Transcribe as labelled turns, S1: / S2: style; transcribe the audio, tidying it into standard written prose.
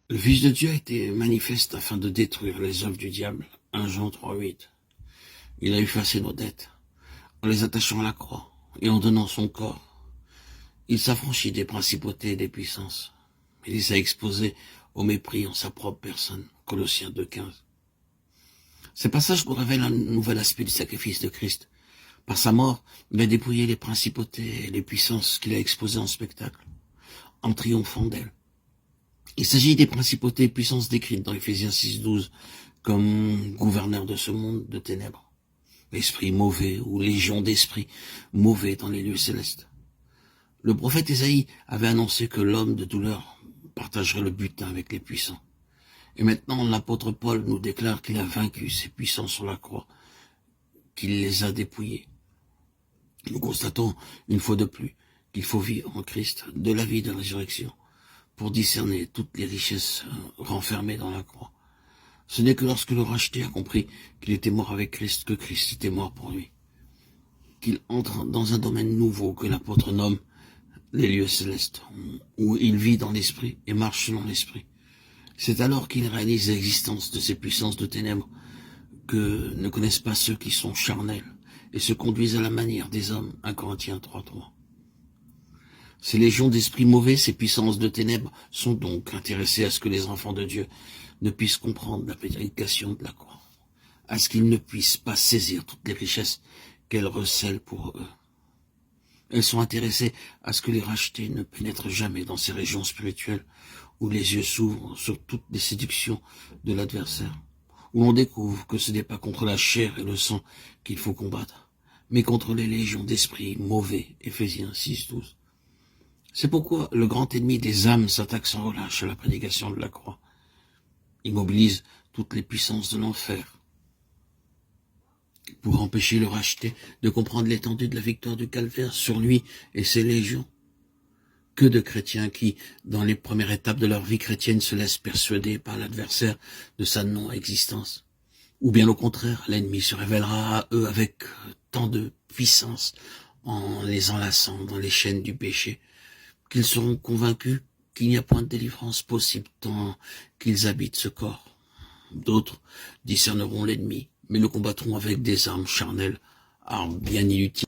S1: Le Fils de Dieu a été manifeste afin de détruire les œuvres du diable. 1 Jean 3,8. Il a effacé nos dettes en les attachant à la croix et en donnant son corps. Il s'affranchit des principautés et des puissances. Il les a exposés au mépris en sa propre personne. Colossiens 2,15. Ces passages nous révèlent un nouvel aspect du sacrifice de Christ. Par sa mort, il a dépouillé les principautés et les puissances qu'il a exposées en spectacle, en triomphant d'elles. Il s'agit des principautés et puissances décrites dans Éphésiens 6,12 comme gouverneurs de ce monde de ténèbres, esprits mauvais ou légions d'esprits mauvais dans les lieux célestes. Le prophète Ésaïe avait annoncé que l'homme de douleur partagerait le butin avec les puissants. Et maintenant, l'apôtre Paul nous déclare qu'il a vaincu ces puissants sur la croix, qu'il les a dépouillés. Nous constatons une fois de plus qu'il faut vivre en Christ de la vie de la résurrection pour discerner toutes les richesses renfermées dans la croix. Ce n'est que lorsque le racheté a compris qu'il était mort avec Christ que Christ était mort pour lui, qu'il entre dans un domaine nouveau que l'apôtre nomme les lieux célestes, où il vit dans l'esprit et marche selon l'esprit. C'est alors qu'il réalise l'existence de ces puissances de ténèbres que ne connaissent pas ceux qui sont charnels et se conduisent à la manière des hommes. 1 Corinthiens 3,3. Ces légions d'esprits mauvais, ces puissances de ténèbres, sont donc intéressées à ce que les enfants de Dieu ne puissent comprendre la prédication de la croix, à ce qu'ils ne puissent pas saisir toutes les richesses qu'elle recèle pour eux. Elles sont intéressées à ce que les rachetés ne pénètrent jamais dans ces régions spirituelles où les yeux s'ouvrent sur toutes les séductions de l'adversaire, où l'on découvre que ce n'est pas contre la chair et le sang qu'il faut combattre, mais contre les légions d'esprits mauvais. Éphésiens 6,12. C'est pourquoi le grand ennemi des âmes s'attaque sans relâche à la prédication de la croix. Il mobilise toutes les puissances de l'enfer pour empêcher le racheté de comprendre l'étendue de la victoire du calvaire sur lui et ses légions. Que de chrétiens qui, dans les premières étapes de leur vie chrétienne, se laissent persuader par l'adversaire de sa non-existence. Ou bien au contraire, l'ennemi se révélera à eux avec tant de puissance en les enlaçant dans les chaînes du péché, qu'ils seront convaincus qu'il n'y a point de délivrance possible tant qu'ils habitent ce corps. D'autres discerneront l'ennemi, mais le combattront avec des armes charnelles, armes bien inutiles.